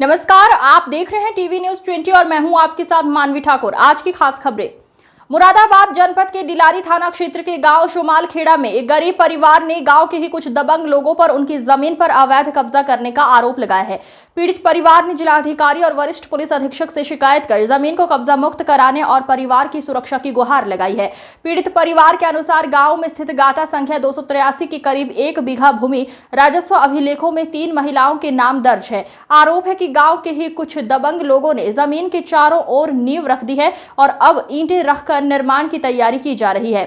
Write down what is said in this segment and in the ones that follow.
नमस्कार, आप देख रहे हैं टीवी न्यूज 20 और मैं हूं आपके साथ मानवी ठाकुर। आज की खास खबरें। मुरादाबाद जनपद के डिलारी थाना क्षेत्र के गांव शुमाल खेड़ा में एक गरीब परिवार ने गांव के ही कुछ दबंग लोगों पर उनकी जमीन पर अवैध कब्जा करने का आरोप लगाया है। पीड़ित परिवार ने जिलाधिकारी और वरिष्ठ पुलिस अधीक्षक से शिकायत कर जमीन को कब्जा मुक्त कराने और परिवार की सुरक्षा की गुहार लगाई है। पीड़ित परिवार के अनुसार गांव में स्थित गाटा संख्या 283 के करीब 1 बीघा भूमि राजस्व अभिलेखों में 3 महिलाओं के नाम दर्ज है। आरोप है कि गांव के ही कुछ दबंग लोगों ने जमीन के चारों ओर नींव रख दी है और अब ईंटें रखकर निर्माण की तैयारी की जा रही है।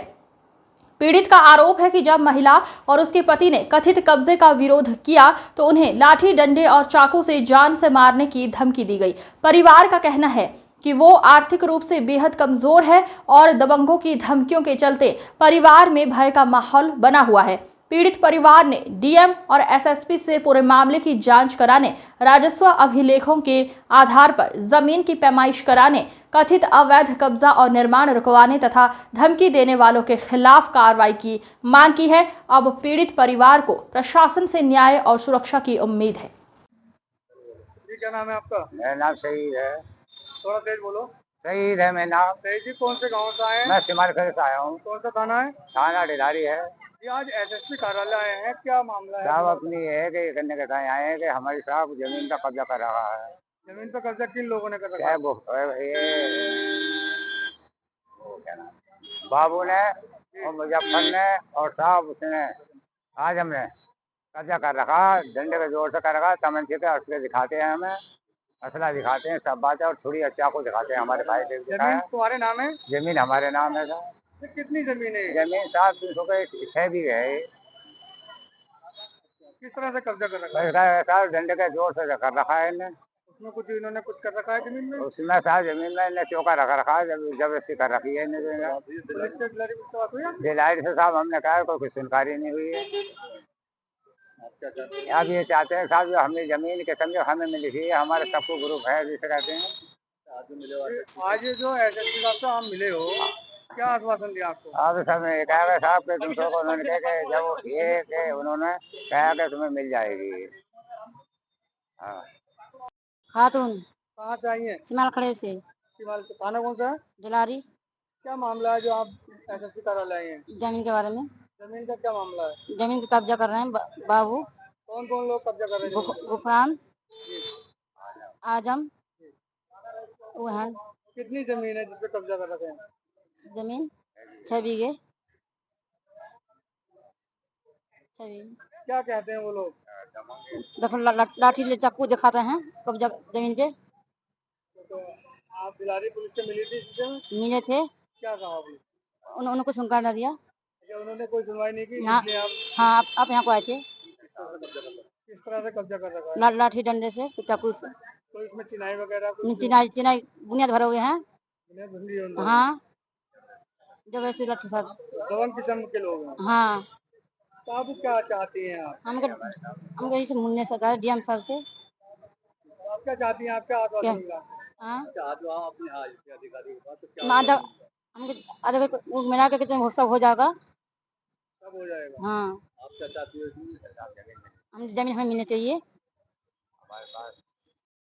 पीड़ित का आरोप है कि जब महिला और उसके पति ने कथित कब्जे का विरोध किया तो उन्हें लाठी डंडे और चाकू से जान से मारने की धमकी दी गई। परिवार का कहना है कि वो आर्थिक रूप से बेहद कमजोर है और दबंगों की धमकियों के चलते परिवार में भय का माहौल बना हुआ है। पीड़ित परिवार ने डीएम और एसएसपी से पूरे मामले की जांच कराने, राजस्व अभिलेखों के आधार पर जमीन की पैमाइश कराने, कथित अवैध कब्जा और निर्माण रुकवाने तथा धमकी देने वालों के खिलाफ कार्रवाई की मांग की है। अब पीड़ित परिवार को प्रशासन से न्याय और सुरक्षा की उम्मीद है। जी, क्या नाम है आपका? मेरा नाम शहीद है। थोड़ा तेज बोलो। शहीद है मेरा नाम। शहीद जी, कौन से गांव से आए हैं? मैं सिमर खड़े से आया हूँ। कौन सा थाना है? थाना डिलारी है। जी, आज एसएसपी कार्यालय आए हैं, क्या मामला है? साहब अपनी है कि करने के टाइम आए हैं कि हमारी साहब जमीन का कब्जा कर रहा है। जमीन पर कब्जा किन लोगों ने कर रखा क्या है? वो क्या नाम बाबू ने और मुजफ्फर ने और साहब उसने आज हमने कब्जा कर रखा, डंडे के जोर से कर रखा, तमंचे के असले दिखाते हैं, हमें असला दिखाते हैं, सब बातें और छुरी चाकू दिखाते हैं। हमारे भाई से जमीन तुम्हारे नाम है? जमीन हमारे नाम है साहब। तो कितनी जमीन है? जमीन 700 के 6 भी है। किस तरह से कब्जा कर रखा है? साहब डंडे के जोर से कर रखा है इन्हें। उसमें कुछ इन्होंने कुछ कर रखा है जमीन में? उसमें साहब जमीन में इन्हें चौका रख रखा है, जबरदस्ती कर रखी है इन्हें। पुलिस से डिलारी पुलिस से बात हुई है? डिलाइट से साहब हमने कहा कोई सुनकारी नहीं हुई है। अब ये चाहते हैं साहब जो हमें जमीन के समझो हमें मिली थी, हमारे सबको ग्रुप है जिसे कहते हैं। आज ये जो एसएसपी साहब से आप मिले हो, क्या आश्वासन दिया आपको? अब समय कहा साहब के तुमको उन्होंने कहा कि जब ये के उन्होंने कहा कि तुम्हें मिल जाएगी। हाँ खातून कहाँ से आई है? सिमाल खड़े से शिवाल से। थाना कौन सा है? डिलारी। क्या मामला है जो आप एसएसपी कार्यालय आए हैं? जमीन के बारे में। जमीन का क्या मामला है? जमीन का कब्जा कर रहे हैं बाबू। कौन कौन लोग कब्जा कर रहे हैं जमीन पे? गुफरान, आजम, वो हैं। कितनी जमीन है जिसपे कब्जा कर रखे हैं? जमीन 6 बीघे। 6 बीघे। क्या कहते हैं वो लोग? देखो लाठी ले चाकू दिखाते हैं कब्जा जमीन पे। तो आप दिलारी पुलिस से मिली थी इससे? मिले थे, क्या कहा अभी? उन्होंने कुछ सुनकार न दिया। अच्छा, उन्होंने कोई सुनवाई नहीं की हाँ, इसलिए आप हाँ आप यहाँ को आए थे। किस तरह से कब्जा कर रखा है? लाठी डंडे से, चाकू से। तो इसमें चिनाई वगैरह कुछ चिनाई चिनाई बुनियाद भरे हुए हैं। इन्हें धुंधी है उनको? हाँ, जब ऐसे लाठी साहब। दबंग किस्म के लोग हैं। हाँ, तो आप क्या चाहती हैं आप? हमको इसे मुन्ने से था डीएम साहब से। तो आप क्या चाहती हैं? आप क्या आश्वासन मिला? हाँ, चाहते हो आप अपने अधिकारी के पास तो क्या आधा हमको आधा मिला के कितने सब हो जाएगा। सब हो जाएगा? हाँ, आप क्या चाहती हो? हम जमीन हमें मिलनी चाहिए। हमारे पास